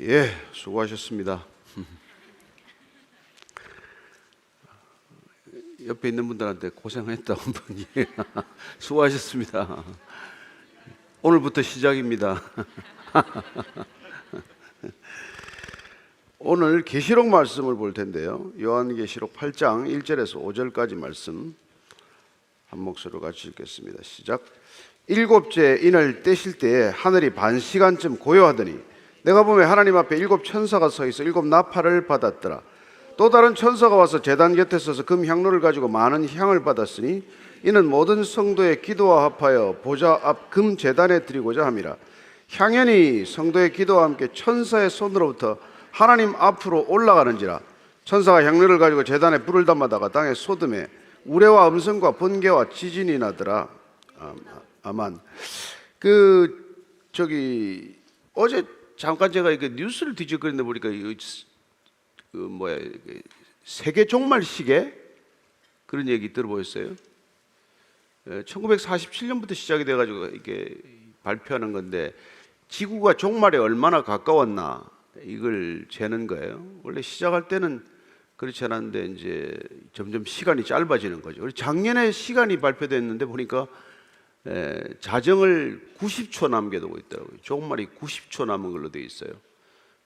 예, 수고하셨습니다. 옆에 있는 분들한테 고생했다 한번 수고하셨습니다. 오늘부터 시작입니다. 오늘 계시록 말씀을 볼 텐데요. 요한계시록 8장 1절에서 5절까지 말씀 한 목소리로 같이 읽겠습니다. 시작. 일곱째 인을 떼실 때에 하늘이 반 시간쯤 고요하더니 내가 보매 하나님 앞에 일곱 천사가 서 있어 일곱 나팔을 받았더라. 또 다른 천사가 와서 제단 곁에 서서 금 향로를 가지고 많은 향을 받았으니 이는 모든 성도의 기도와 합하여 보좌 앞 금 제단에 드리고자 함이라. 향연이 성도의 기도와 함께 천사의 손으로부터 하나님 앞으로 올라가는지라. 천사가 향로를 가지고 제단에 불을 담아다가 땅에 쏟음에 우레와 음성과 번개와 지진이 나더라. 아만. 어제 잠깐 제가 이렇게 뉴스를 뒤적거리는데 보니까 세계 종말 시계 그런 얘기 들어보셨어요? 1947년부터 시작이 돼가지고 이게 발표하는 건데 지구가 종말에 얼마나 가까웠나 이걸 재는 거예요. 원래 시작할 때는 그렇지 않았는데 이제 점점 시간이 짧아지는 거죠. 작년에 시간이 발표됐는데 보니까 자정을 90초 남겨두고 있더라고요. 종말이 90초 남은 걸로 되어 있어요.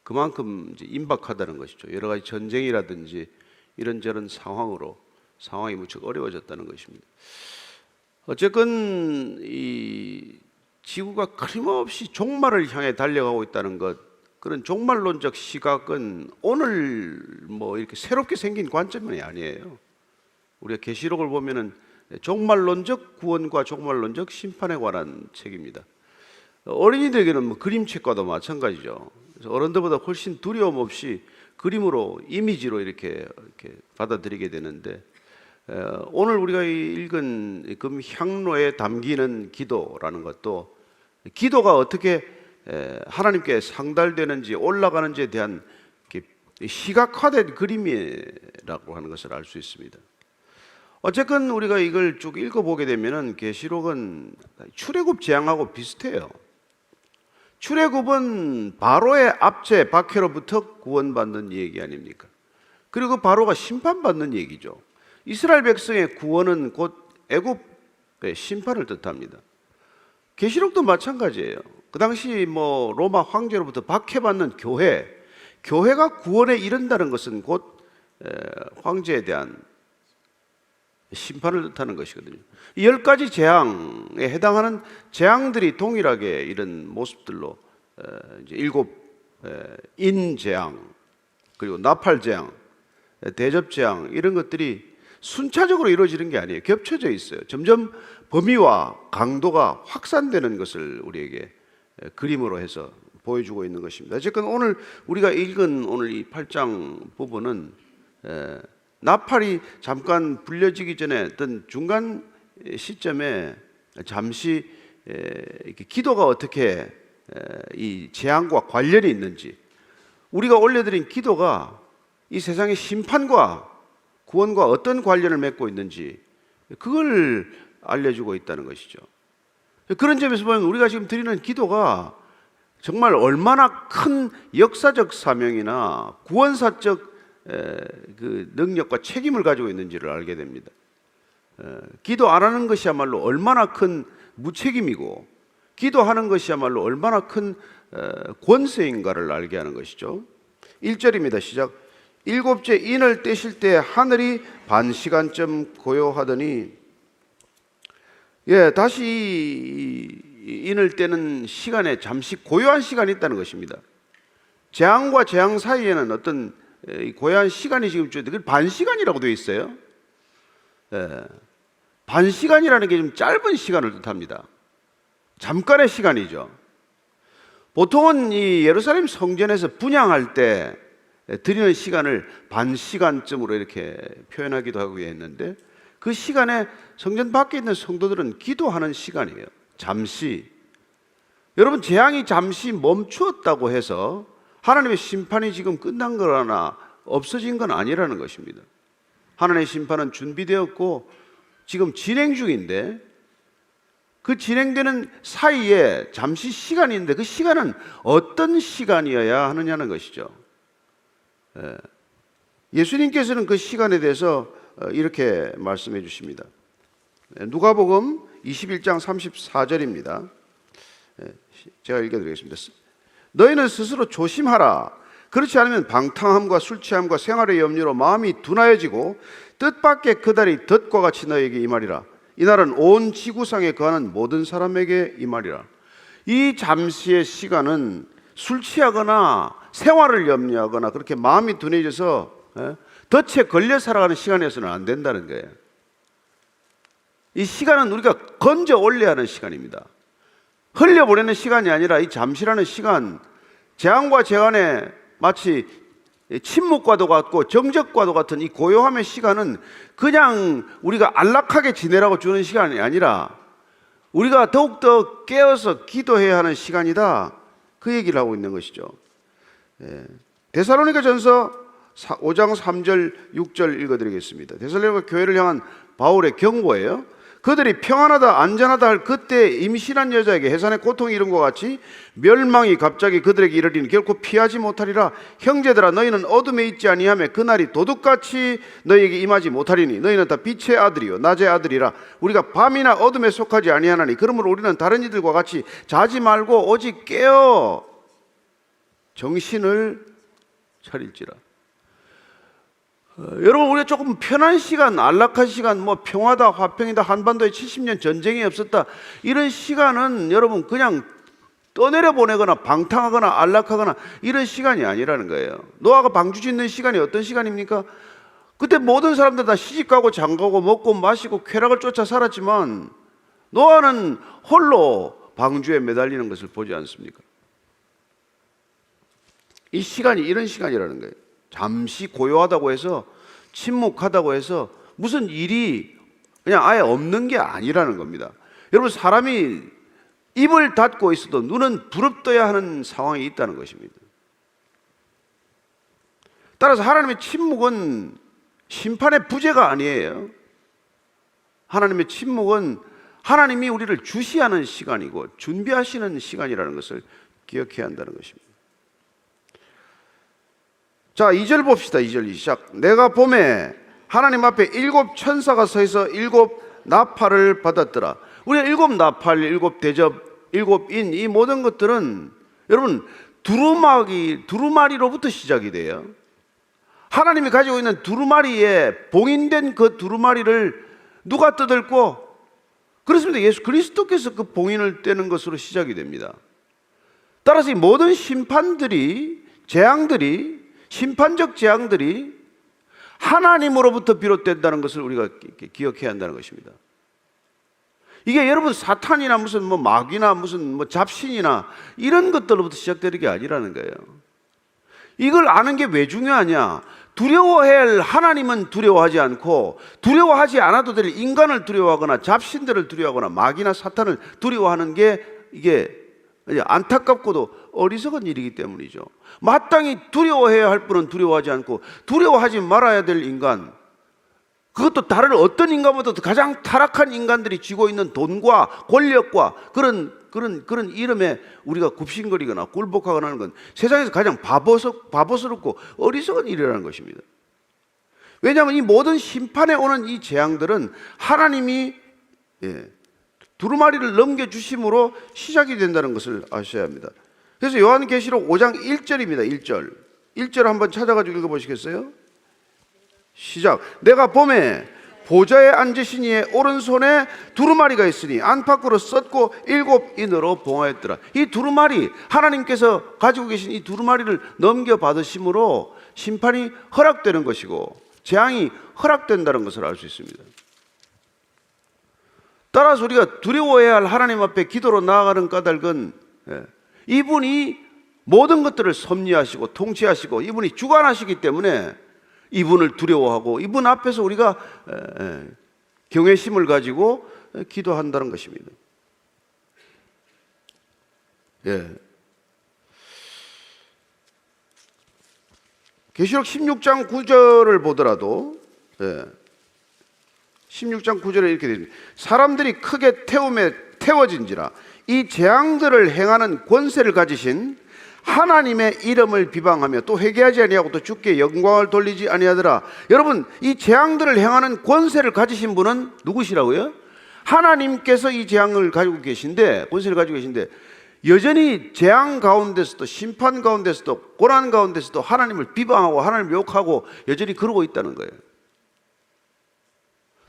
그만큼 이제 임박하다는 것이죠. 여러 가지 전쟁이라든지 이런저런 상황이 무척 어려워졌다는 것입니다. 어쨌건 이 지구가 끊임없이 종말을 향해 달려가고 있다는 것, 그런 종말론적 시각은 오늘 이렇게 새롭게 생긴 관점이 아니에요. 우리가 계시록을 보면은 종말론적 구원과 종말론적 심판에 관한 책입니다. 어린이들에게는 그림책과도 마찬가지죠. 그래서 어른들보다 훨씬 두려움 없이 그림으로 이미지로 이렇게 받아들이게 되는데 오늘 우리가 읽은 금 향로에 담기는 기도라는 것도 기도가 어떻게 하나님께 상달되는지 올라가는지에 대한 시각화된 그림이라고 하는 것을 알 수 있습니다. 어쨌건 우리가 이걸 쭉 읽어보게 되면은 계시록은 출애굽 재앙하고 비슷해요. 출애굽은 바로의 압제 박해로부터 구원받는 얘기 아닙니까? 그리고 바로가 심판받는 얘기죠. 이스라엘 백성의 구원은 곧 애굽의 심판을 뜻합니다. 계시록도 마찬가지예요. 그 당시 로마 황제로부터 박해받는 교회가 구원에 이른다는 것은 곧 황제에 대한 심판을 뜻하는 것이거든요. 이 10가지 재앙에 해당하는 재앙들이 동일하게 이런 모습들로 이제 7 인재앙, 그리고 나팔재앙, 대접재앙 이런 것들이 순차적으로 이루어지는 게 아니에요. 겹쳐져 있어요. 점점 범위와 강도가 확산되는 것을 우리에게 그림으로 해서 보여주고 있는 것입니다. 어쨌든 오늘 우리가 읽은 오늘 이 8장 부분은 나팔이 잠깐 불려지기 전에 어떤 중간 시점에 잠시 이렇게 기도가 어떻게 이 재앙과 관련이 있는지, 우리가 올려드린 기도가 이 세상의 심판과 구원과 어떤 관련을 맺고 있는지 그걸 알려주고 있다는 것이죠. 그런 점에서 보면 우리가 지금 드리는 기도가 정말 얼마나 큰 역사적 사명이나 구원사적 그 능력과 책임을 가지고 있는지를 알게 됩니다. 기도 안 하는 것이야말로 얼마나 큰 무책임이고 기도하는 것이야말로 얼마나 큰 권세인가를 알게 하는 것이죠. 1절입니다. 시작. 일곱째 인을 떼실 때 하늘이 반 시간쯤 고요하더니, 다시 인을 떼는 시간에 잠시 고요한 시간이 있다는 것입니다. 재앙과 재앙 사이에는 어떤 고요한 시간이 지금 그게 반 시간이라고 되어 있어요. 반 시간이라는 게 좀 짧은 시간을 뜻합니다. 잠깐의 시간이죠. 보통은 이 예루살렘 성전에서 분향할 때 드리는 시간을 반 시간쯤으로 이렇게 표현하기도 하고 했는데 그 시간에 성전 밖에 있는 성도들은 기도하는 시간이에요. 잠시. 여러분, 재앙이 잠시 멈추었다고 해서 하나님의 심판이 지금 끝난 거나 없어진 건 아니라는 것입니다. 하나님의 심판은 준비되었고 지금 진행 중인데 그 진행되는 사이에 잠시 시간이 있는데 그 시간은 어떤 시간이어야 하느냐는 것이죠. 예수님께서는 그 시간에 대해서 이렇게 말씀해 주십니다. 누가복음 21장 34절입니다. 제가 읽어드리겠습니다. 너희는 스스로 조심하라. 그렇지 않으면 방탕함과 술 취함과 생활의 염려로 마음이 둔하여지고 뜻밖의 그달이 덫과 같이 너에게 임하리라. 이날은 온 지구상에 거하는 모든 사람에게 임하리라. 이 잠시의 시간은 술 취하거나 생활을 염려하거나 그렇게 마음이 둔해져서 덫에 걸려 살아가는 시간에서는 안 된다는 거예요. 이 시간은 우리가 건져 올려야 하는 시간입니다. 흘려보내는 시간이 아니라 이 잠시라는 시간, 재앙과 재난에 마치 침묵과도 같고 정적과도 같은 이 고요함의 시간은 그냥 우리가 안락하게 지내라고 주는 시간이 아니라 우리가 더욱더 깨어서 기도해야 하는 시간이다, 그 얘기를 하고 있는 것이죠. 데살로니가전서 5장 3절 6절 읽어드리겠습니다. 데살로니가 교회를 향한 바울의 경고예요. 그들이 평안하다 안전하다 할 그때 임신한 여자에게 해산의 고통이 이른 것 같이 멸망이 갑자기 그들에게 이르리니 결코 피하지 못하리라. 형제들아, 너희는 어둠에 있지 아니하며 그날이 도둑같이 너희에게 임하지 못하리니 너희는 다 빛의 아들이요 낮의 아들이라. 우리가 밤이나 어둠에 속하지 아니하나니 그러므로 우리는 다른 이들과 같이 자지 말고 오직 깨어 정신을 차릴지라. 여러분, 우리가 조금 편한 시간, 안락한 시간, 뭐 평화다, 화평이다, 한반도에 70년 전쟁이 없었다, 이런 시간은 여러분 그냥 떠내려 보내거나 방탕하거나 안락하거나 이런 시간이 아니라는 거예요. 노아가 방주 짓는 시간이 어떤 시간입니까? 그때 모든 사람들 다 시집가고 장가고 먹고 마시고 쾌락을 쫓아 살았지만 노아는 홀로 방주에 매달리는 것을 보지 않습니까? 이 시간이 이런 시간이라는 거예요. 잠시 고요하다고 해서 침묵하다고 해서 무슨 일이 그냥 아예 없는 게 아니라는 겁니다. 여러분, 사람이 입을 닫고 있어도 눈은 부릅떠야 하는 상황이 있다는 것입니다. 따라서 하나님의 침묵은 심판의 부재가 아니에요. 하나님의 침묵은 하나님이 우리를 주시하는 시간이고 준비하시는 시간이라는 것을 기억해야 한다는 것입니다. 자, 2절 봅시다. 2절 시작. 내가 봄에 하나님 앞에 7 천사가 서 있어 7 나팔을 받았더라. 우리가 7 나팔, 7 대접, 7 인, 이 모든 것들은 여러분 두루마리로부터 시작이 돼요. 하나님이 가지고 있는 두루마리에 봉인된 그 두루마리를 누가 뜯었고, 그렇습니다. 예수 그리스도께서 그 봉인을 떼는 것으로 시작이 됩니다. 따라서 이 모든 심판들이, 재앙들이, 심판적 재앙들이 하나님으로부터 비롯된다는 것을 우리가 기억해야 한다는 것입니다. 이게 여러분 사탄이나 무슨 뭐 마귀나 무슨 뭐 잡신이나 이런 것들로부터 시작되는 게 아니라는 거예요. 이걸 아는 게 왜 중요하냐? 두려워해야 할 하나님은 두려워하지 않고 두려워하지 않아도 될 인간을 두려워하거나 잡신들을 두려워하거나 마귀나 사탄을 두려워하는 게 이게 안타깝고도 어리석은 일이기 때문이죠. 마땅히 두려워해야 할 분은 두려워하지 않고 두려워하지 말아야 될 인간, 그것도 다른 어떤 인간보다도 가장 타락한 인간들이 쥐고 있는 돈과 권력과 그런 이름에 우리가 굽신거리거나 굴복하거나 하는 건 세상에서 가장 바보스럽고 어리석은 일이라는 것입니다. 왜냐하면 이 모든 심판에 오는 이 재앙들은 하나님이 두루마리를 넘겨주심으로 시작이 된다는 것을 아셔야 합니다. 그래서 요한계시록 5장 1절입니다. 1절 한번 찾아가지고 읽어보시겠어요? 시작. 내가 봄에 보좌에 앉으신 이의 오른손에 두루마리가 있으니 안팎으로 썩고 7 인으로 봉하였더라. 이 두루마리, 하나님께서 가지고 계신 이 두루마리를 넘겨받으심으로 심판이 허락되는 것이고 재앙이 허락된다는 것을 알 수 있습니다. 따라서 우리가 두려워해야 할 하나님 앞에 기도로 나아가는 까닭은 이분이 모든 것들을 섭리하시고 통치하시고 이분이 주관하시기 때문에 이분을 두려워하고 이분 앞에서 우리가 경외심을 가지고 기도한다는 것입니다. 계시록 16장 9절을 보더라도 16장 9절에 이렇게 됩니다. 사람들이 크게 태움에 태워진지라. 이 재앙들을 행하는 권세를 가지신 하나님의 이름을 비방하며 또 회개하지 아니하고 또 주께 영광을 돌리지 아니하더라. 여러분, 이 재앙들을 행하는 권세를 가지신 분은 누구시라고요? 하나님께서 이 재앙을 가지고 계신데, 권세를 가지고 계신데, 여전히 재앙 가운데서도 심판 가운데서도 고난 가운데서도 하나님을 비방하고 하나님을 욕하고 여전히 그러고 있다는 거예요.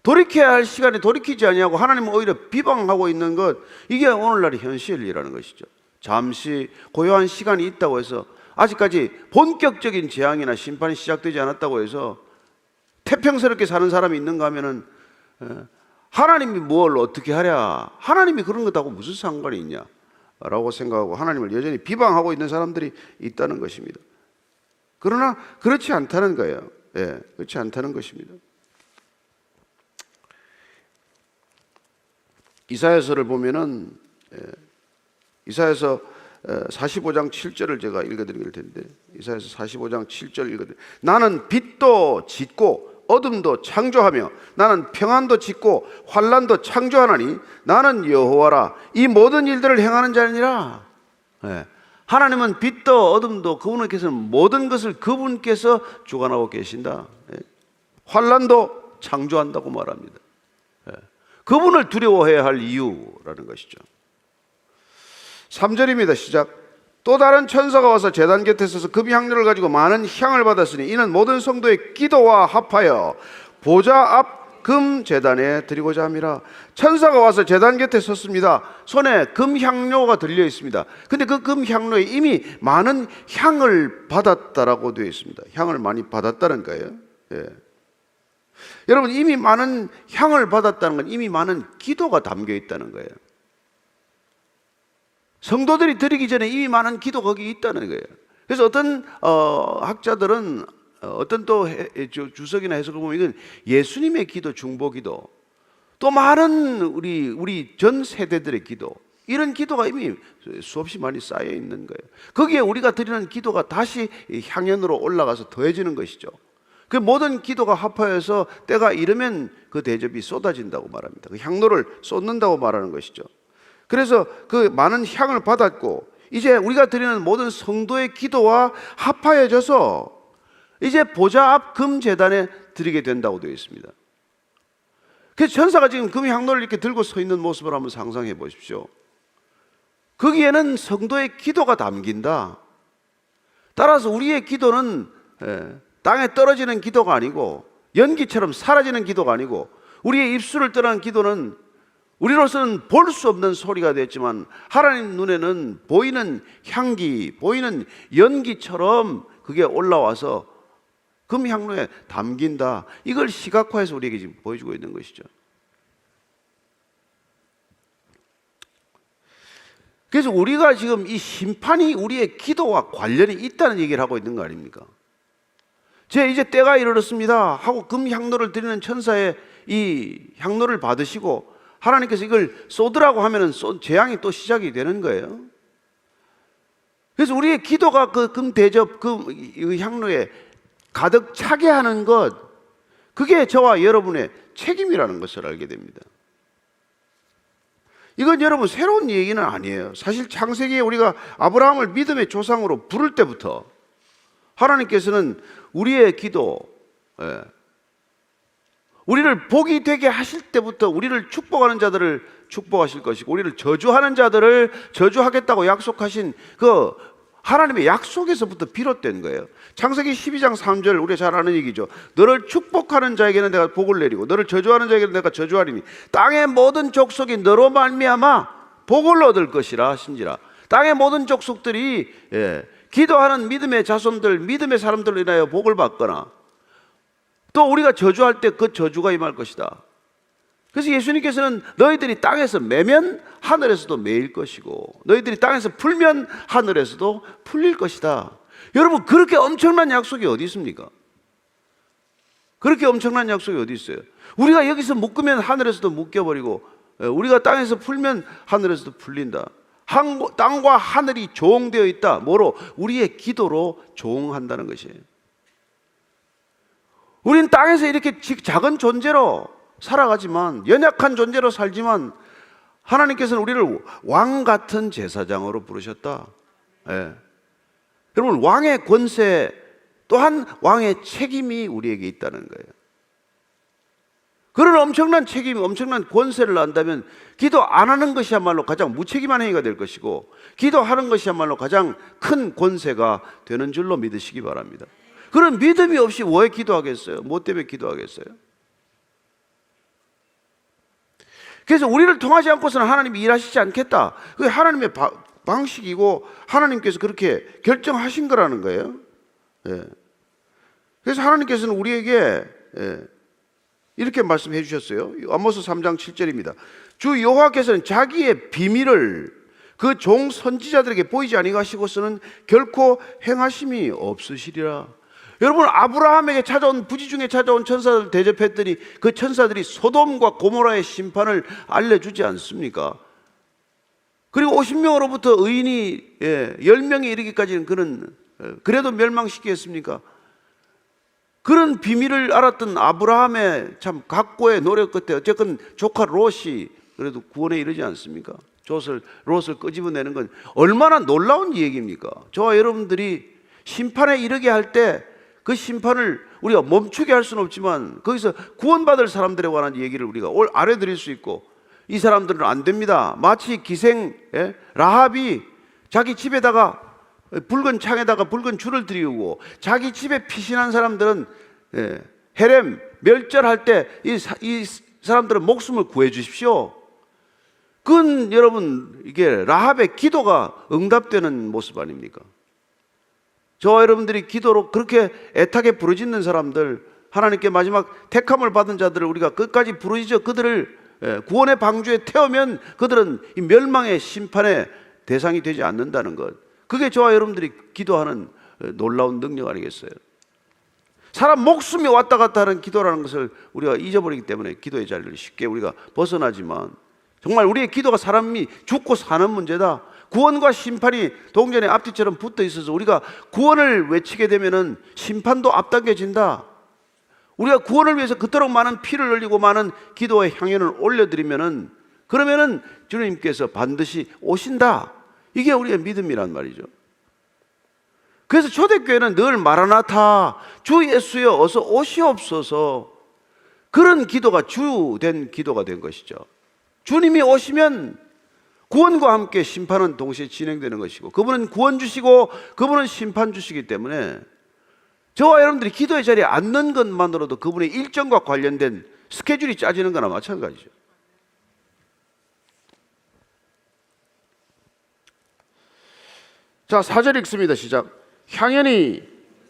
돌이켜야 할 시간에 돌이키지 아니하고 하나님을 오히려 비방하고 있는 것, 이게 오늘날의 현실이라는 것이죠. 잠시 고요한 시간이 있다고 해서, 아직까지 본격적인 재앙이나 심판이 시작되지 않았다고 해서 태평스럽게 사는 사람이 있는가 하면은 하나님이 뭘 어떻게 하랴, 하나님이 그런 것하고 무슨 상관이 있냐 라고 생각하고 하나님을 여전히 비방하고 있는 사람들이 있다는 것입니다. 그러나 그렇지 않다는 거예요. 예, 그렇지 않다는 것입니다. 이사야서를 보면은 이사야서 45장 7절을 제가 읽어드릴 텐데, 이사야서 45장 7절 읽어드릴게요. 나는 빛도 짓고 어둠도 창조하며 나는 평안도 짓고 환난도 창조하나니 나는 여호와라. 이 모든 일들을 행하는 자니라. 하나님은 빛도 어둠도 그분께서는 모든 것을 그분께서 주관하고 계신다. 환난도 창조한다고 말합니다. 그분을 두려워해야 할 이유라는 것이죠. 3절입니다. 시작. 또 다른 천사가 와서 제단 곁에 서서 금이 향료를 가지고 많은 향을 받았으니 이는 모든 성도의 기도와 합하여 보좌 앞 금 제단에 드리고자 함이라. 천사가 와서 제단 곁에 섰습니다. 손에 금 향료가 들려 있습니다. 근데 그 금 향료에 이미 많은 향을 받았다라고 되어 있습니다. 향을 많이 받았다는 거예요. 예. 여러분, 이미 많은 향을 받았다는 건 이미 많은 기도가 담겨 있다는 거예요. 성도들이 드리기 전에 이미 많은 기도가 거기 있다는 거예요. 그래서 어떤 학자들은 어떤 또 주석이나 해석을 보면 이건 예수님의 기도, 중보기도, 또 많은 우리 전 세대들의 기도, 이런 기도가 이미 수없이 많이 쌓여 있는 거예요. 거기에 우리가 드리는 기도가 다시 향연으로 올라가서 더해지는 것이죠. 그 모든 기도가 합하여서 때가 이르면 그 대접이 쏟아진다고 말합니다. 그 향로를 쏟는다고 말하는 것이죠. 그래서 그 많은 향을 받았고 이제 우리가 드리는 모든 성도의 기도와 합하여져서 이제 보좌 앞 금 제단에 드리게 된다고 되어 있습니다. 그래서 천사가 지금 금 향로를 이렇게 들고 서 있는 모습을 한번 상상해 보십시오. 거기에는 성도의 기도가 담긴다. 따라서 우리의 기도는 땅에 떨어지는 기도가 아니고 연기처럼 사라지는 기도가 아니고, 우리의 입술을 떠난 기도는 우리로서는 볼 수 없는 소리가 됐지만 하나님 눈에는 보이는 향기, 보이는 연기처럼 그게 올라와서 금향로에 담긴다. 이걸 시각화해서 우리에게 지금 보여주고 있는 것이죠. 그래서 우리가 지금 이 심판이 우리의 기도와 관련이 있다는 얘기를 하고 있는 거 아닙니까? 이제 때가 이르렀습니다 하고 금향로를 드리는 천사의 이 향로를 받으시고 하나님께서 이걸 쏟으라고 하면은 재앙이 또 시작이 되는 거예요. 그래서 우리의 기도가 그 금 대접, 그 향로에 가득 차게 하는 것, 그게 저와 여러분의 책임이라는 것을 알게 됩니다. 이건 여러분 새로운 얘기는 아니에요. 사실 창세기에 우리가 아브라함을 믿음의 조상으로 부를 때부터 하나님께서는 우리의 기도, 우리를 복이 되게 하실 때부터 우리를 축복하는 자들을 축복하실 것이고 우리를 저주하는 자들을 저주하겠다고 약속하신 그 하나님의 약속에서부터 비롯된 거예요. 창세기 12장 3절, 우리가 잘 아는 얘기죠. 너를 축복하는 자에게는 내가 복을 내리고 너를 저주하는 자에게는 내가 저주하리니 땅의 모든 족속이 너로 말미암아 복을 얻을 것이라 하신지라. 땅의 모든 족속들이 기도하는 믿음의 자손들, 믿음의 사람들로 인하여 복을 받거나 또 우리가 저주할 때 그 저주가 임할 것이다. 그래서 예수님께서는 너희들이 땅에서 매면 하늘에서도 매일 것이고 너희들이 땅에서 풀면 하늘에서도 풀릴 것이다. 여러분, 그렇게 엄청난 약속이 어디 있습니까? 그렇게 엄청난 약속이 어디 있어요? 우리가 여기서 묶으면 하늘에서도 묶여버리고 우리가 땅에서 풀면 하늘에서도 풀린다. 땅과 하늘이 조응되어 있다. 뭐로? 우리의 기도로 조응한다는 것이에요. 우린 땅에서 이렇게 작은 존재로 살아가지만, 연약한 존재로 살지만 하나님께서는 우리를 왕 같은 제사장으로 부르셨다. 예. 여러분, 왕의 권세 또한 왕의 책임이 우리에게 있다는 거예요. 그런 엄청난 책임, 엄청난 권세를 안다면 기도 안 하는 것이야말로 가장 무책임한 행위가 될 것이고, 기도하는 것이야말로 가장 큰 권세가 되는 줄로 믿으시기 바랍니다. 그런 믿음이 없이 왜 기도하겠어요? 뭐 때문에 기도하겠어요? 그래서 우리를 통하지 않고서는 하나님이 일하시지 않겠다. 그게 하나님의 방식이고 하나님께서 그렇게 결정하신 거라는 거예요. 예. 그래서 하나님께서는 우리에게 이렇게 말씀해 주셨어요. 아모스 3장 7절입니다. 주 여호와께서는 자기의 비밀을 그 종 선지자들에게 보이지 아니하시고서는 결코 행하심이 없으시리라. 여러분, 아브라함에게 찾아온 부지 중에 찾아온 천사들 대접했더니 그 천사들이 소돔과 고모라의 심판을 알려주지 않습니까? 그리고 50명으로부터 의인이 10명에 이르기까지는 그래도 멸망시키겠습니까? 그런 비밀을 알았던 아브라함의 참 각고의 노력 끝에 어쨌건 조카 롯이 그래도 구원에 이르지 않습니까? 롯을 끄집어내는 건 얼마나 놀라운 얘기입니까? 저와 여러분들이 심판에 이르게 할 때 그 심판을 우리가 멈추게 할 수는 없지만 거기서 구원받을 사람들에 관한 얘기를 우리가 알려드릴 수 있고, 이 사람들은 안 됩니다. 마치 기생 라합이 자기 집에다가 붉은 창에다가 붉은 줄을 들이우고 자기 집에 피신한 사람들은 헤렘 멸절할 때 이 사람들은 목숨을 구해 주십시오. 그건 여러분, 이게 라합의 기도가 응답되는 모습 아닙니까? 저와 여러분들이 기도로 그렇게 애타게 부르짖는 사람들, 하나님께 마지막 택함을 받은 자들을 우리가 끝까지 부르짖어 그들을 구원의 방주에 태우면 그들은 이 멸망의 심판의 대상이 되지 않는다는 것, 그게 저와 여러분들이 기도하는 놀라운 능력 아니겠어요? 사람 목숨이 왔다 갔다 하는 기도라는 것을 우리가 잊어버리기 때문에 기도의 자리를 쉽게 우리가 벗어나지만, 정말 우리의 기도가 사람이 죽고 사는 문제다. 구원과 심판이 동전의 앞뒤처럼 붙어 있어서 우리가 구원을 외치게 되면은 심판도 앞당겨진다. 우리가 구원을 위해서 그토록 많은 피를 흘리고 많은 기도의 향연을 올려드리면은, 그러면은 주님께서 반드시 오신다. 이게 우리의 믿음이란 말이죠. 그래서 초대교회는 늘 마라나타, 주 예수여 어서 오시옵소서, 그런 기도가 주된 기도가 된 것이죠. 주님이 오시면 구원과 함께 심판은 동시에 진행되는 것이고, 그분은 구원 주시고 그분은 심판 주시기 때문에 저와 여러분들이 기도의 자리에 앉는 것만으로도 그분의 일정과 관련된 스케줄이 짜지는 거나 마찬가지죠. 자, 4절 읽습니다. 시작. 향연이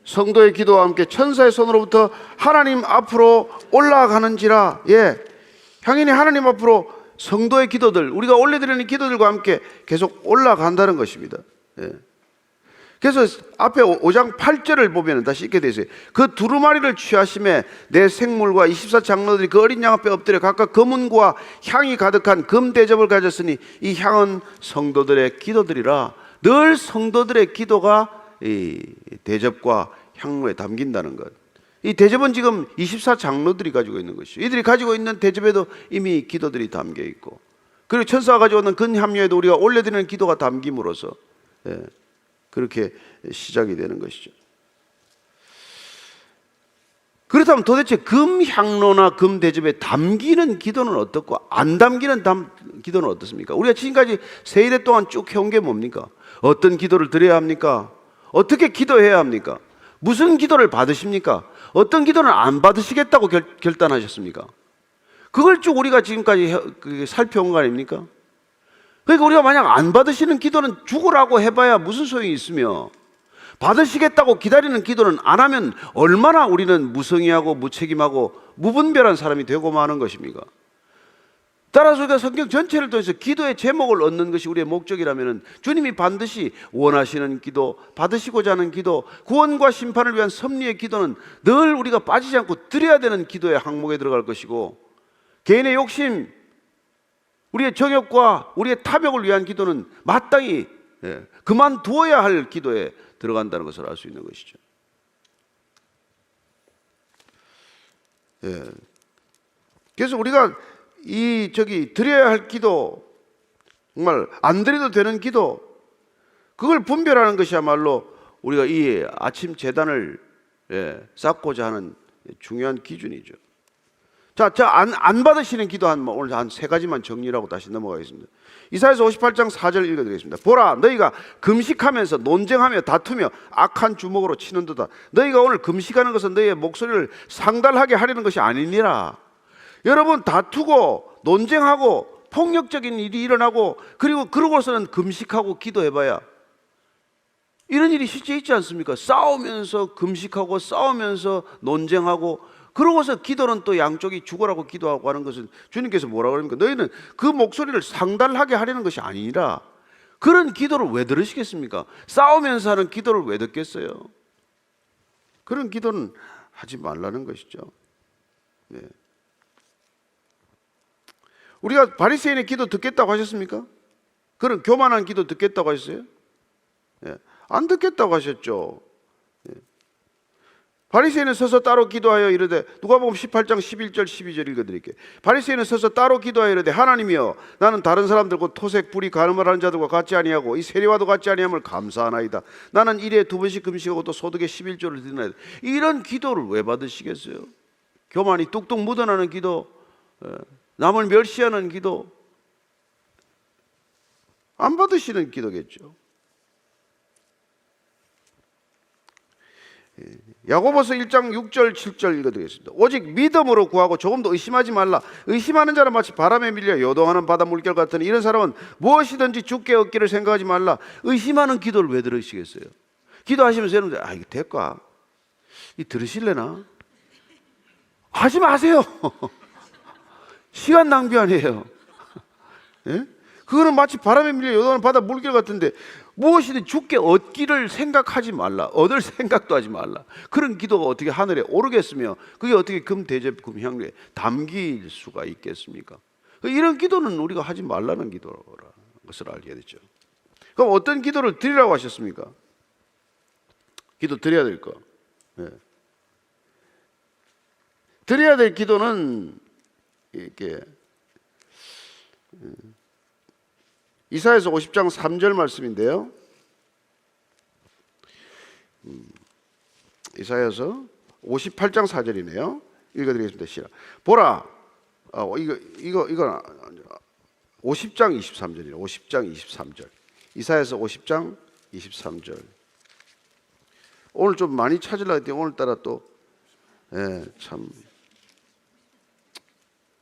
성도의 기도와 함께 천사의 손으로부터 하나님 앞으로 올라가는지라. 향연이 하나님 앞으로 성도의 기도들, 우리가 올려드리는 기도들과 함께 계속 올라간다는 것입니다. 그래서 앞에 5장 8절을 보면 다시 읽게 되어 있어요. 그 두루마리를 취하심에 내 생물과 24장로들이 그 어린 양 앞에 엎드려 각각 금은과 향이 가득한 금 대접을 가졌으니 이 향은 성도들의 기도들이라. 늘 성도들의 기도가 이 대접과 향로에 담긴다는 것. 이 대접은 지금 24장로들이 가지고 있는 것이죠. 이들이 가지고 있는 대접에도 이미 기도들이 담겨 있고, 그리고 천사가 가지고 있는 근함료에도 우리가 올려드리는 기도가 담김으로써 그렇게 시작이 되는 것이죠. 그렇다면 도대체 금향로나 금대접에 담기는 기도는 어떻고 안 담기는 기도는 어떻습니까? 우리가 지금까지 세일에 동안 쭉 해온 게 뭡니까? 어떤 기도를 드려야 합니까? 어떻게 기도해야 합니까? 무슨 기도를 받으십니까? 어떤 기도는 안 받으시겠다고 결단하셨습니까? 그걸 쭉 우리가 지금까지 살펴온 거 아닙니까? 그러니까 우리가 만약 안 받으시는 기도는 죽으라고 해봐야 무슨 소용이 있으며, 받으시겠다고 기다리는 기도는 안 하면 얼마나 우리는 무성의하고 무책임하고 무분별한 사람이 되고 마는 것입니까? 따라서 우리가 성경 전체를 통해서 기도의 제목을 얻는 것이 우리의 목적이라면 주님이 반드시 원하시는 기도, 받으시고자 하는 기도, 구원과 심판을 위한 섭리의 기도는 늘 우리가 빠지지 않고 드려야 되는 기도의 항목에 들어갈 것이고, 개인의 욕심, 우리의 정욕과 우리의 탐욕을 위한 기도는 마땅히 그만두어야 할 기도에 들어간다는 것을 알 수 있는 것이죠. 그래서 우리가 드려야 할 기도, 정말 안 드려도 되는 기도, 그걸 분별하는 것이야말로 우리가 이 아침 제단을 쌓고자 하는 중요한 기준이죠. 자, 안 받으시는 기도 오늘 한 세 가지만 정리를 하고 다시 넘어가겠습니다. 이사야서 58장 4절 읽어드리겠습니다. 보라, 너희가 금식하면서 논쟁하며 다투며 악한 주먹으로 치는도다. 너희가 오늘 금식하는 것은 너희의 목소리를 상달하게 하려는 것이 아니니라. 여러분, 다투고 논쟁하고 폭력적인 일이 일어나고 그러고서는 금식하고 기도해봐야 이런 일이 실제 있지 않습니까? 싸우면서 금식하고 싸우면서 논쟁하고 그러고서 기도는 또 양쪽이 죽어라고 기도하고 하는 것은 주님께서 뭐라 그럽니까? 너희는 그 목소리를 상달하게 하려는 것이 아니라 그런 기도를 왜 들으시겠습니까? 싸우면서 하는 기도를 왜 듣겠어요? 그런 기도는 하지 말라는 것이죠. 네. 우리가 바리새인의 기도 듣겠다고 하셨습니까? 그런 교만한 기도 듣겠다고 하셨어요? 네. 안 듣겠다고 하셨죠. 네. 바리새인은 서서 따로 기도하여 이르되, 누가복음 18장 11절 12절 읽어드릴게요. 바리새인은 서서 따로 기도하여 이르되, 하나님이여, 나는 다른 사람들 곧 토색 불이 간음을 하는 자들과 같지 아니하고 이 세리와도 같지 아니함을 감사하나이다. 나는 일에 2번씩 금식하고 또 소득의 11조를 드리나이다. 이런 기도를 왜 받으시겠어요? 교만이 뚝뚝 묻어나는 기도, 남을 멸시하는 기도, 안 받으시는 기도겠죠. 야고보서 1장 6절 7절 읽어드리겠습니다. 오직 믿음으로 구하고 조금도 의심하지 말라. 의심하는 자는 마치 바람에 밀려 요동하는 바다 물결 같으니 이런 사람은 무엇이든지 주께 얻기를 생각하지 말라. 의심하는 기도를 왜 들으시겠어요? 기도하시면서 여러분들, 이거 될까? 이 들으실래나? 하지 마세요. 시간 낭비 아니에요. 예? 그거는 마치 바람에 밀려 요동하는 바다 물결 같은데 무엇이든 주께 얻기를 생각하지 말라. 얻을 생각도 하지 말라. 그런 기도가 어떻게 하늘에 오르겠으며 그게 어떻게 금대접 금향료에 담길 수가 있겠습니까? 이런 기도는 우리가 하지 말라는 기도라는 것을 알게 되죠. 그럼 어떤 기도를 드리라고 하셨습니까? 기도 드려야 될 거. 네. 드려야 될 기도는 이렇게 이사야서 50장 3절 말씀인데요. 이사야서 58장 4절이네요. 읽어드리겠습니다. 시작. 보라, 이거 50장 23절이에요. 50장 23절. 이사야서 50장 23절. 오늘 좀 많이 찾으려고 했더니 오늘따라 또 참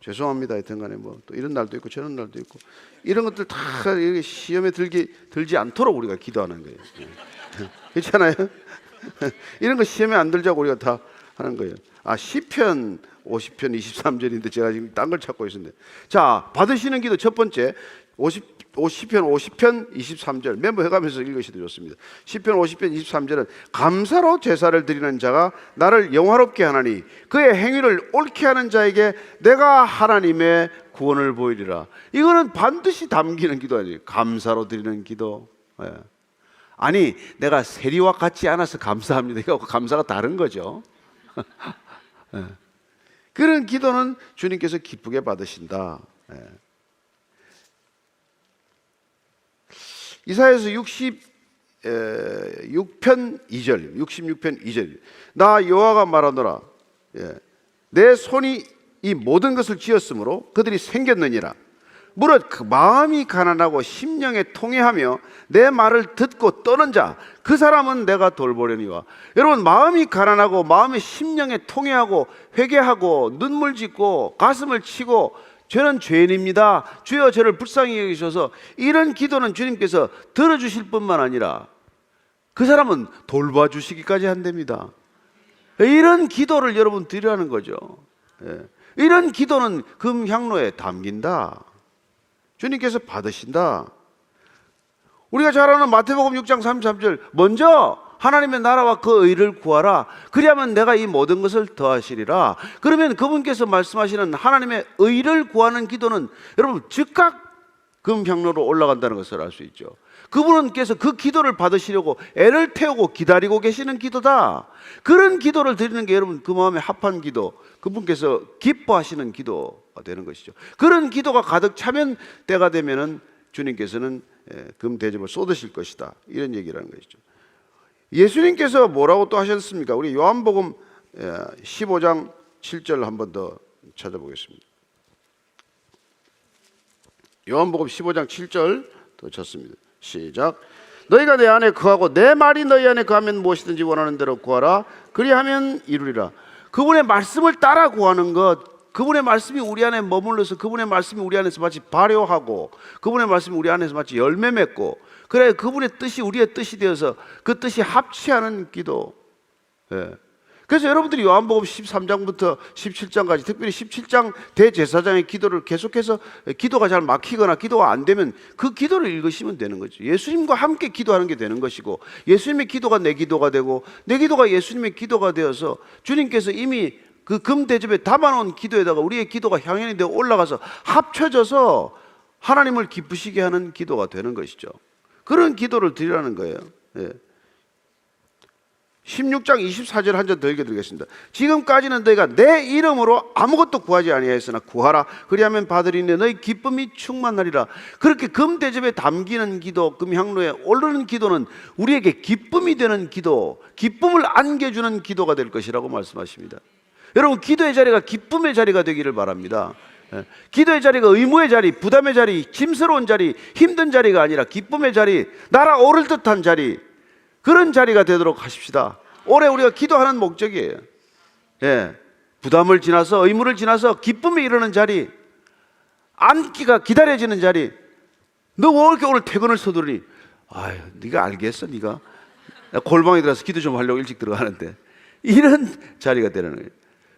죄송합니다. 하여튼간에 뭐 또 이런 날도 있고 저런 날도 있고 이런 것들 다 시험에 들지 않도록 우리가 기도하는 거예요. 그렇잖아요? 이런 거 시험에 안 들자고 우리가 다 하는 거예요. 시편 50편 23절인데 제가 지금 딴 걸 찾고 있었는데, 자, 받으시는 기도 첫 번째 50편 23절 멤버해가면서 읽으셔도 좋습니다. 시편 50편 23절은 감사로 제사를 드리는 자가 나를 영화롭게 하나니 그의 행위를 옳게 하는 자에게 내가 하나님의 구원을 보이리라. 이거는 반드시 담기는 기도 아니에요. 감사로 드리는 기도. 아니, 내가 세리와 같지 않아서 감사합니다. 이거 감사가 다른 거죠. 그런 기도는 주님께서 기쁘게 받으신다. 이사야서 66편 2절. 나 여호와가 말하노라. 내 손이 이 모든 것을 지었으므로 그들이 생겼느니라. 무릇 그 마음이 가난하고 심령에 통회하며 내 말을 듣고 떠는 자, 그 사람은 내가 돌보려니와. 여러분, 마음이 가난하고 마음의 심령에 통회하고 회개하고 눈물 짓고 가슴을 치고 저는 죄인입니다, 주여 저를 불쌍히 여기셔서, 이런 기도는 주님께서 들어주실 뿐만 아니라 그 사람은 돌봐주시기까지 한답니다. 이런 기도를 여러분 드리라는 거죠. 이런 기도는 금향로에 담긴다. 주님께서 받으신다. 우리가 잘 아는 마태복음 6장 33절, 먼저 하나님의 나라와 그 의를 구하라. 그리하면 내가 이 모든 것을 더하시리라. 그러면 그분께서 말씀하시는 하나님의 의를 구하는 기도는 여러분 즉각 금향로로 올라간다는 것을 알 수 있죠. 그분께서 그 기도를 받으시려고 애를 태우고 기다리고 계시는 기도다. 그런 기도를 드리는 게 여러분 그 마음에 합한 기도, 그분께서 기뻐하시는 기도가 되는 것이죠. 그런 기도가 가득 차면 때가 되면은 주님께서는 금 대접을 쏟으실 것이다, 이런 얘기라는 것이죠. 예수님께서 뭐라고 또 하셨습니까? 우리 요한복음 15장 7절 한번 더 찾아보겠습니다. 요한복음 15장 7절 더 찾습니다. 시작. 너희가 내 안에 거하고 내 말이 너희 안에 거하면 무엇이든지 원하는 대로 구하라. 그리하면 이루리라. 그분의 말씀을 따라 구하는 것, 그분의 말씀이 우리 안에 머물러서 그분의 말씀이 우리 안에서 마치 발효하고 그분의 말씀이 우리 안에서 마치 열매 맺고, 그래 그분의 뜻이 우리의 뜻이 되어서 그 뜻이 합치하는 기도. 그래서 여러분들이 요한복음 13장부터 17장까지, 특별히 17장 대제사장의 기도를 계속해서 기도가 잘 막히거나 기도가 안 되면 그 기도를 읽으시면 되는 거죠. 예수님과 함께 기도하는 게 되는 것이고, 예수님의 기도가 내 기도가 되고 내 기도가 예수님의 기도가 되어서 주님께서 이미 그 금 대접에 담아놓은 기도에다가 우리의 기도가 향연이 되어 올라가서 합쳐져서 하나님을 기쁘시게 하는 기도가 되는 것이죠. 그런 기도를 드리라는 거예요. 16장 24절 한 절 더 읽어드리겠습니다. 지금까지는 너희가 내 이름으로 아무것도 구하지 아니하였으나 구하라. 그리하면 받으리니 너희 기쁨이 충만하리라. 그렇게 금 대접에 담기는 기도, 금 향로에 오르는 기도는 우리에게 기쁨이 되는 기도, 기쁨을 안겨주는 기도가 될 것이라고 말씀하십니다. 여러분, 기도의 자리가 기쁨의 자리가 되기를 바랍니다. 기도의 자리가 의무의 자리, 부담의 자리, 짐스러운 자리, 힘든 자리가 아니라 기쁨의 자리, 날아오를 듯한 자리, 그런 자리가 되도록 하십시다. 올해 우리가 기도하는 목적이에요. 부담을 지나서, 의무를 지나서 기쁨에 이르는 자리, 앉기가 기다려지는 자리. 너 왜 이렇게 오늘 퇴근을 서두르니? 아유, 네가 알겠어, 네가. 나 골방에 들어가서 기도 좀 하려고 일찍 들어가는데. 이런 자리가 되는 거예요.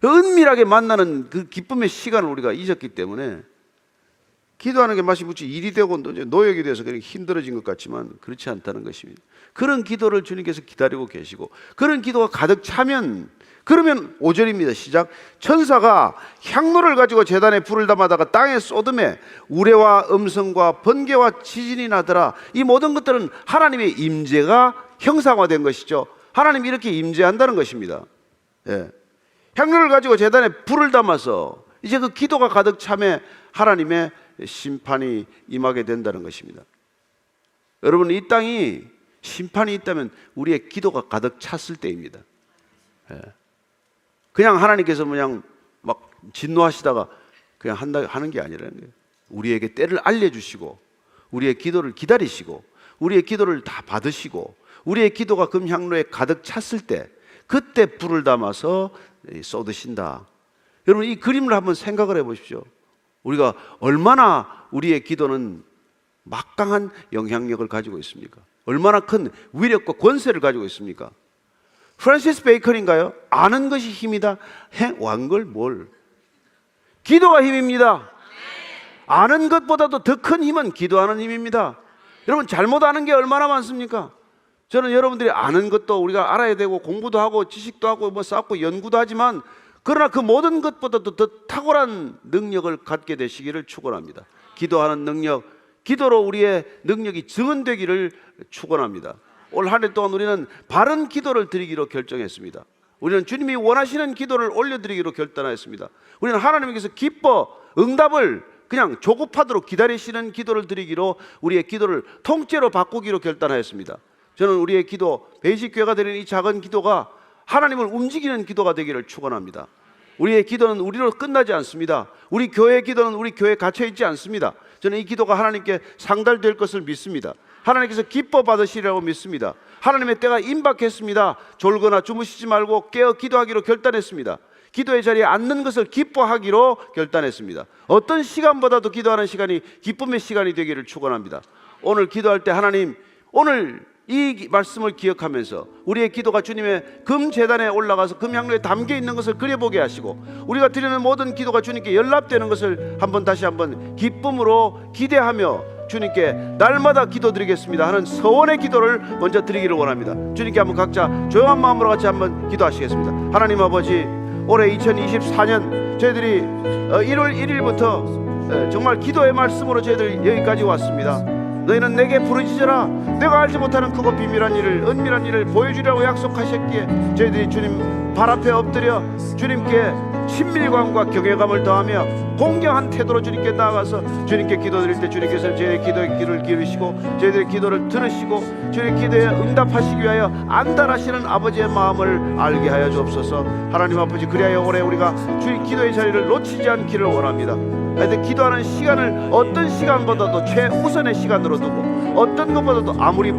은밀하게 만나는 그 기쁨의 시간을 우리가 잊었기 때문에 기도하는 게 마치 무치 일이 되고 노역이 돼서 그냥 힘들어진 것 같지만 그렇지 않다는 것입니다. 그런 기도를 주님께서 기다리고 계시고, 그런 기도가 가득 차면, 그러면 5절입니다. 시작. 천사가 향로를 가지고 제단에 불을 담아다가 땅에 쏟음에 우레와 음성과 번개와 지진이 나더라. 이 모든 것들은 하나님의 임재가 형상화된 것이죠. 하나님이 이렇게 임재한다는 것입니다. 향로를 가지고 제단에 불을 담아서 이제 그 기도가 가득 차면 하나님의 심판이 임하게 된다는 것입니다. 여러분, 이 땅이 심판이 있다면 우리의 기도가 가득 찼을 때입니다. 그냥 하나님께서 그냥 막 진노하시다가 그냥 하는 게 아니라는 거예요. 우리에게 때를 알려주시고, 우리의 기도를 기다리시고, 우리의 기도를 다 받으시고, 우리의 기도가 금향로에 가득 찼을 때 그때 불을 담아서 쏟으신다. 여러분, 이 그림을 한번 생각을 해보십시오. 우리가 얼마나 우리의 기도는 막강한 영향력을 가지고 있습니까? 얼마나 큰 위력과 권세를 가지고 있습니까? 프란시스 베이컨인가요? 아는 것이 힘이다. 왕걸 뭘? 기도가 힘입니다. 아는 것보다도 더 큰 힘은 기도하는 힘입니다. 여러분, 잘못 아는 게 얼마나 많습니까? 저는 여러분들이 아는 것도 우리가 알아야 되고 공부도 하고 지식도 하고 뭐 쌓고 연구도 하지만, 그러나 그 모든 것보다도 더 탁월한 능력을 갖게 되시기를 축원합니다. 기도하는 능력, 기도로 우리의 능력이 증언되기를 축원합니다. 올 한 해 동안 우리는 바른 기도를 드리기로 결정했습니다. 우리는 주님이 원하시는 기도를 올려드리기로 결단하였습니다. 우리는 하나님께서 기뻐 응답을 그냥 조급하도록 기다리시는 기도를 드리기로, 우리의 기도를 통째로 바꾸기로 결단하였습니다. 저는 우리의 기도, 베이직교회가 되는 이 작은 기도가 하나님을 움직이는 기도가 되기를 축원합니다. 우리의 기도는 우리로 끝나지 않습니다. 우리 교회의 기도는 우리 교회에 갇혀있지 않습니다. 저는 이 기도가 하나님께 상달될 것을 믿습니다. 하나님께서 기뻐 받으시리라고 믿습니다. 하나님의 때가 임박했습니다. 졸거나 주무시지 말고 깨어 기도하기로 결단했습니다. 기도의 자리에 앉는 것을 기뻐하기로 결단했습니다. 어떤 시간보다도 기도하는 시간이 기쁨의 시간이 되기를 축원합니다. 오늘 기도할 때 하나님, 오늘 이 말씀을 기억하면서 우리의 기도가 주님의 금제단에 올라가서 금향로에 담겨 있는 것을 그려보게 하시고, 우리가 드리는 모든 기도가 주님께 연락되는 것을 다시 한번 기쁨으로 기대하며 주님께 날마다 기도드리겠습니다 하는 서원의 기도를 먼저 드리기를 원합니다. 주님께 한번 각자 조용한 마음으로 같이 한번 기도하시겠습니다. 하나님 아버지, 올해 2024년 저희들이 1월 1일부터 정말 기도의 말씀으로 저희들 여기까지 왔습니다. 너희는 내게 부르짖으라. 내가 알지 못하는 크고 비밀한 일을, 은밀한 일을 보여주리라고 약속하셨기에 저희들이 주님 발 앞에 엎드려 주님께 친밀감과 경외감을 더하며 공경한 태도로 주님께 나아가서 주님께 기도드릴 때 주님께서 저희의 기도의 귀를 기르시고 저희들의 기도를 들으시고 저희의 기도에 응답하시기 위하여 안달하시는 아버지의 마음을 알게 하여 주옵소서. 하나님 아버지, 그리하여 올해 우리가 주의 기도의 자리를 놓치지 않기를 원합니다. 하여튼 기도하는 시간을 어떤 시간보다도 최우선의 시간으로 두고 어떤 것보다도 아무리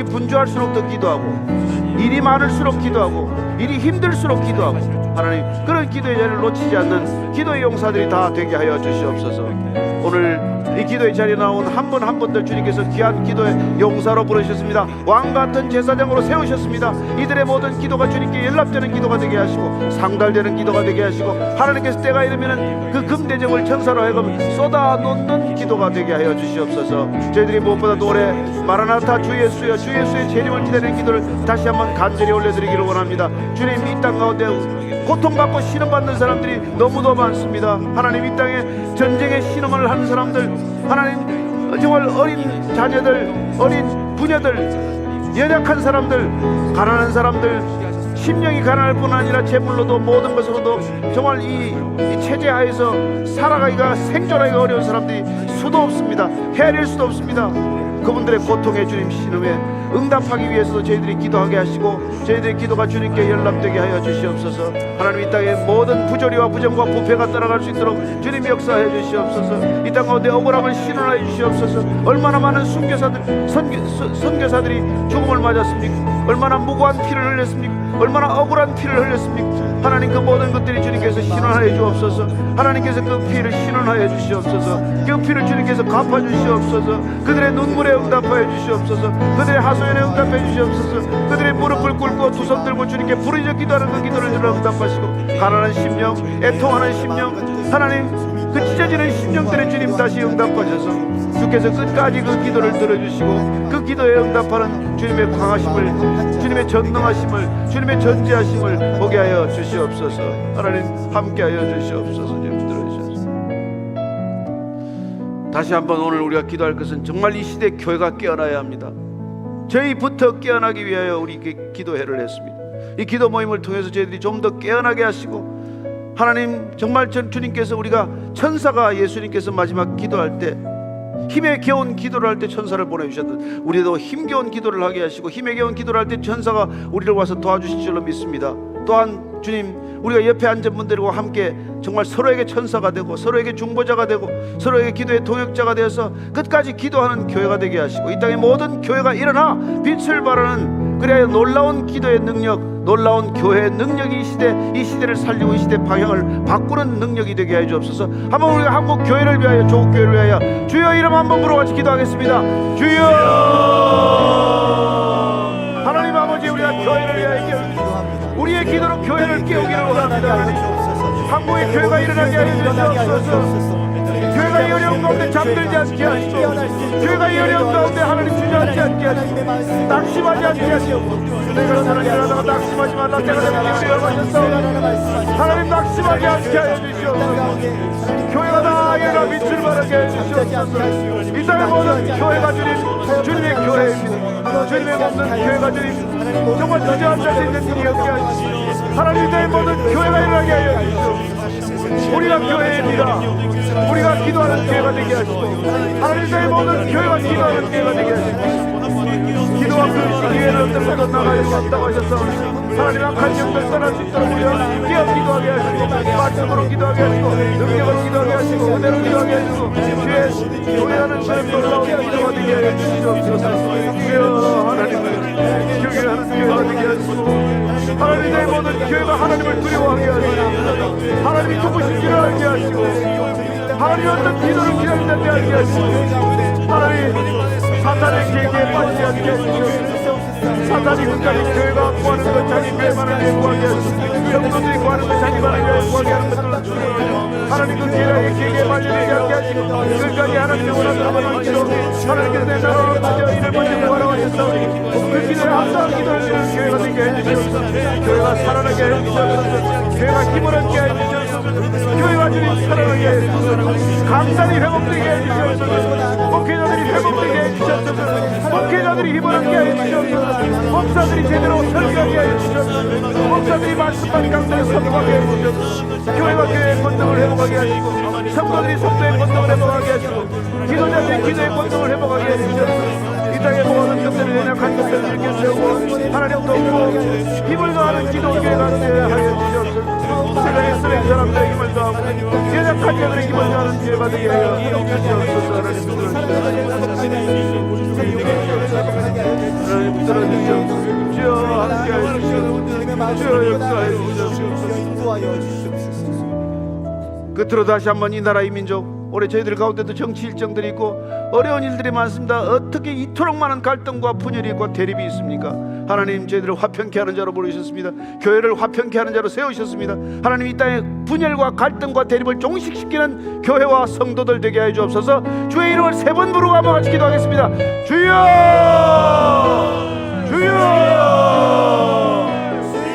분주할수록 더 기도하고 일이 많을수록 기도하고 일이 힘들수록 기도하고 하나님, 그런 기도의 자리를 놓치지 않는 기도의 용사들이 다 되게 하여 주시옵소서. 오늘 이 기도의 자리에 나온 한 분 한 분들 주님께서 귀한 기도의 용사로 부르셨습니다. 왕같은 제사장으로 세우셨습니다. 이들의 모든 기도가 주님께 연락되는 기도가 되게 하시고 상달되는 기도가 되게 하시고 하나님께서 때가 이르면 그 금대접을 천사로 하여금 쏟아놓는 기도가 되게 하여 주시옵소서. 저희들이 무엇보다도 올해 마라나타 주 예수여, 주 예수의 재림을 기다리는 기도를 다시 한번 간절히 올려드리기를 원합니다. 주님, 이 땅 가운데 고통받고 신음받는 사람들이 너무도 많습니다. 하나님, 이 땅에 전쟁의 신음을 하는 사람들, 하나님, 정말 어린 자녀들, 어린 부녀들, 연약한 사람들, 가난한 사람들, 심령이 가난할 뿐 아니라 재물로도 모든 것으로도 정말 이 체제 하에서 살아가기가, 생존하기가 어려운 사람들이 수도 없습니다. 헤아릴 수도 없습니다. 그분들의 고통에 주님 신음에 응답하기 위해서도 저희들이 기도하게 하시고 저희들의 기도가 주님께 연락되게 하여 주시옵소서. 하나님, 이 땅의 모든 부조리와 부정과 부패가 떠나갈 수 있도록 주님 역사해 주시옵소서. 이 땅 가운데 억울함을 신원하여 주시옵소서. 얼마나 많은 선교사들이 죽음을 맞았습니까? 얼마나 무고한 피를 흘렸습니까? 얼마나 억울한 피를 흘렸습니까? 하나님, 그 모든 것들이 주님께서 신원하여 주옵소서. 하나님께서 그 피를 신원하여 주시옵소서. 그 피를 주님께서 갚아 주시옵소서. 그들의 눈물에 응답하여 주시옵소서. 그들의 하소연에 응답해 주시옵소서. 그들의 무릎을 꿇고 두 손 들고 주님께 부르짖어 기도하는 그 기도를 응답하시고 가난한 심령, 애통하는 심령, 하나님, 그 찢어지는 심령들의 주님 다시 응답하셔서 주께서 끝까지 그 기도를 들어주시고 그 기도에 응답하는 주님의 강하심을, 주님의 전능하심을, 주님의 전지하심을 보게 하여 주시옵소서. 하나님, 함께하여 주시옵소서. 좀 들어주셔서 다시 한번 오늘 우리가 기도할 것은 정말 이 시대 교회가 깨어나야 합니다. 저희부터 깨어나기 위하여 우리 기도회를 했습니다. 이 기도 모임을 통해서 저희들이 좀 더 깨어나게 하시고 하나님, 정말 주님께서 우리가 천사가 예수님께서 마지막 기도할 때 힘에 겨운 기도를 할 때 천사를 보내주셨듯 우리도 힘겨운 기도를 하게 하시고 힘에 겨운 기도를 할 때 천사가 우리를 와서 도와주실 줄로 믿습니다. 또한 주님, 우리가 옆에 앉은 분들과 함께 정말 서로에게 천사가 되고 서로에게 중보자가 되고 서로에게 기도의 동역자가 되어서 끝까지 기도하는 교회가 되게 하시고 이 땅의 모든 교회가 일어나 빛을 발하는, 그래야 놀라운 기도의 능력, 놀라운 교회의 능력이 이 시대를 살리고 이 시대 방향을 바꾸는 능력이 되게 해 주옵소서. 한번 우리가 한국 교회를 위하여, 조국 교회를 위하여 주여 이름 한번 부르고 같이 기도하겠습니다. 주여! 하나님 아버지, 우리가 교회를 위하여 우리의 기도로 교회를 깨우기를 원합니다. 한국의 교회가 일어나게 하여 주옵소서. 교회가 이 어려운 가운데 잠들지 않게 하시고 교회가 이 어려운 가운데 하나님 주저앉지 않게 하시고 낙심하지 않게 하시고 내가 사랑하다가 낙심하지 말라 내가 내게 기울여가셨어. 하나님, 낙심하지 않게 하여 주시옵소서. 교회가 다 일어나 빛을 발하게 해주시옵소서. 이 땅의 모든 교회가 주님의 교회입니다. 주님의 모든 교회가 주님 정말 주저앉을 수 있는 일이 없게 하시고 하나님, 이 땅의 모든 교회가 일어나게 하여 주시옵소서. 우리가 교회입니다. 우리가 기도하는 교회가 되게 하시고 하나님, 이 땅의 모든 교회가 기도하는 교회가 되게 하시고 기도와 그 기회를 어떤 것도 나가야 한다고 하셔서 하나님, 악한 영들 떠날 수 있도록 우리가 깨어 기도하게 하시고 말씀으로 기도하게 하시고 능력으로 기도하게 하시고 은혜로 기도하게 하시고 주의 교회하는 주의 놀라운 기도가 되게 하여 주시옵소서. 주여, 하나님을 교회하는 교회가 되게 하시고 하나님, 내 모든 교회가 하나님을 두려워하게 하시고 하나님이 누구신지를 알게 하시고 하나님이 어떤 기도를 기다린다게 알게 하시고 하나님, 사탄의 계기에 빠지지 않게 하시고 사탄이 끝까지 교회가 구하는 것 자기 교회만을 위해 구하게 하시고 성도들이 구하는 것 자기만을 위해 구하게 하는 것들을 주시고 하나님, 그 계기에 말려들지 않게 하시고 끝까지 하나님의 원하는 하나님을 기도 하나님께서 내 나라로 먼저 이를 먼저 구하라고 하셨사오니 그 기도에 합당한 기도를 드리는 교회가 되게 해주시옵소서. 교회가 살아나게 해주시옵소서. 교회가 힘을 얻게 해주시옵소서. 교회가 주님 살아나게 해주시옵소서. 강단이 회복되게 해주시옵소서. 목회자들이 회복되게 해주시옵소서. 목회자들이 힘을 얻게 하여 주시옵소서. 목사들이 제대로 설교하게 하여 주시옵소서. 목사들이 말씀만 강단에 선포하게 하여 주시옵소서. 교회가 교회의 권능을 회복하게 하시고 성도들이 성도의 권능을 회복하게 하시고 기도자들이 기도의 권능을 회복하게 하여 주시옵소서. 이 땅의 모든 것들을 연약한 것들을 일으켜 세우고 하나님 돕고 힘을 더하는 기도교회가 되어야 하여 주시옵소서. 세상에 쓰는 사람들의 힘을 더하고 연약한 자들의 힘을 더하는 교회가 되게 하여 주시옵소서. 하나님 들어주시옵소서. 주여 함께하여 주시옵소서. 주여 역사하여 주시옵소서. 끝으로 다시 한번 이 나라 이 민족, 올해 저희들 가운데도 정치 일정들이 있고 어려운 일들이 많습니다. 어떻게 이토록 많은 갈등과 분열이 있고 대립이 있습니까? 하나님, 저희들을 화평케 하는 자로 부르셨습니다. 교회를 화평케 하는 자로 세우셨습니다. 하나님, 이 땅에 분열과 갈등과 대립을 종식시키는 교회와 성도들 되게 하여 주옵소서. 주의 이름을 세 번 부르고 한번 같이 기도하겠습니다. 주여! 주여!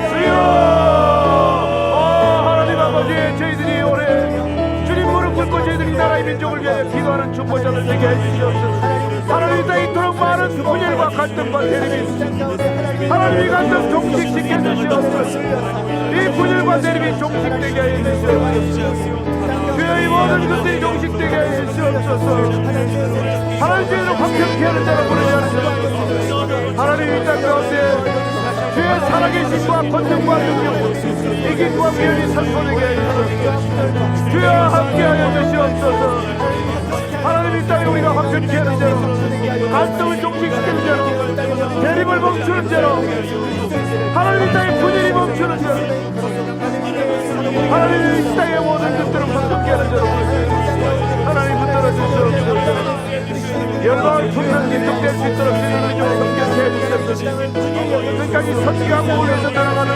주여! 하나님 아버지, 저희들이 올해 주님 무릎 꿇고 저희들이 나라의 민족을 위하여 기도하는 중보자들 되게 해주시옵소서. 하나님, 이 땅에 이토록 많은 분열과 갈등과 대립이 있습니다. 하나님, 이 갈등 종식시켜 주시옵소서. 이 분열과 대립이 종식되게 하여 주시옵소서. 주여, 이 모든 것들이 종식되게 하여 주시옵소서. 하나님, 저희를 화평케 하는 자로 부르지 않으시옵소서. 하나님, 이 땅 가운데 주의 살아계심과 권능과 능력, 이기과 미련이 선포되게 하여 주시옵소서. 주여, 함께하여 주시옵소서. 하나님, 이 땅에 우리가 화평케 하는 자로, 갈등을 종식시키는 자로, 대립을 멈추는 자로, 하나님, 이 땅에 분열이 멈추는 자로, 하나님, 이 땅의 모든 것들을 화평케 하는 자로, 하나님 붙들어 주시옵소서. 열방을 품는 민족될 수 있도록 주님을 좀 성결케 해주시옵소서. 끝까지 선지하고 올려서 날아가는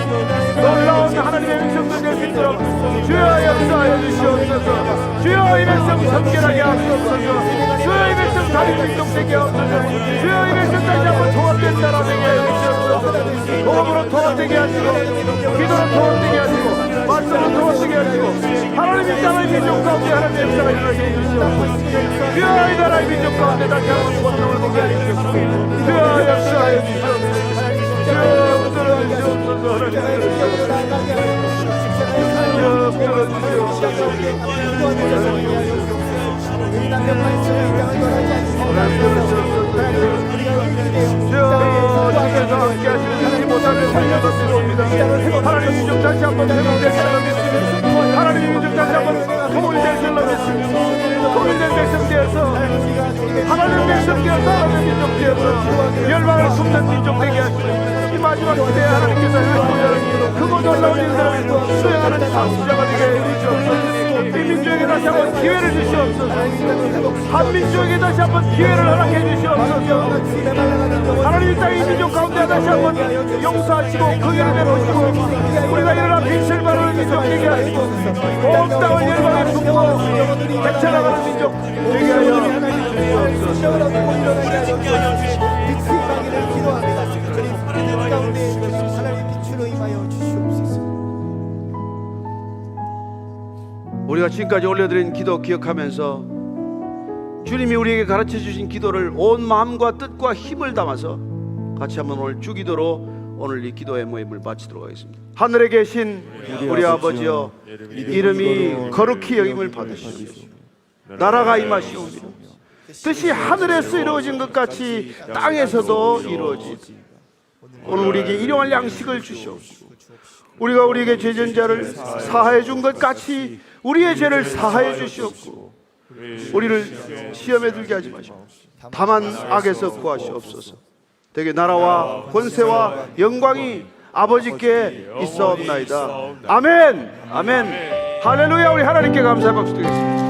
놀라운 하나님의 백성들 될 수 있도록 주여 역사하여 주시옵소서. 주여 이 백성 선결하게 하시옵소서. 주여 이 백성 다리 민족되게 하옵소서. 주여 이 백성 다시 한번 통합된 나라 되게 해주시옵소서. 호흡으로 통합되게 하시고 기도로 통합되게 하시고 말씀으로 통합되게 하시고 하나님, 이 땅의 민족 가운데 하나님의 역사가 일어나게 해주시옵소서. 주여 이 나라의 민족 가운데 다시 한번 권능을 보게 해주시옵소서. 주여 역사하여 주시옵소서. 주여 붙들어 주시옵소서. 하나님 주여 붙들어 주시옵소서. 주여 주께서 함께 하시는 하나님 모습을 살려주시옵니다. 하나님 민족 다시 한번 회복될 줄로 믿습니다. 하나님 민족 다시 한번 통일될 줄로 믿습니다. 통일된 백성 되어서 하나님 백성 되어서 하나님 민족 되어서 열방을 품는 민족 되게 하시고 이 마지막 시대에 하나님께서 회복하는 크고 놀라운 일들을 수행하는 사수자가 되게 해주시옵소서. 이 민족에게 다시 한번 기회를 주시옵소서. 한 민족에게 다시 한번 기회를 허락해 주시옵소서. 하나님, 이 땅의 민족 가운데 다시 한번 용서하시고 긍휼을 베푸시고 우리가 일어나 빛을 발하는 민족 되게 하시고 온 땅을 열방에 품고 헤쳐나가는 민족 되게 하여 주시옵소서. 우리가 지금까지 올려드린 기도 기억하면서 주님이 우리에게 가르쳐 주신 기도를 온 마음과 뜻과 힘을 담아서 같이 한번 오늘 주기도로 오늘 이 기도의 모임을 마치도록 하겠습니다. 하늘에 계신 우리 아버지여, 이름이 거룩히 여김을 받으시옵소서. 나라가 임하시옵소서. 뜻이 하늘에서 이루어진 것 같이 땅에서도 이루어지지. 오늘 우리에게 일용할 양식을 주시옵소서. 우리가 우리에게 죄진 자를 사하여 준 것 같이 우리의 죄를 사하여 주시옵고 우리를 시험에 들게 하지 마시고 다만 악에서 구하시옵소서. 되게 나라와 권세와 영광이 아버지께 있사옵나이다. 아멘. 아멘. 할렐루야. 우리 하나님께 감사의 박수 드리겠습니다.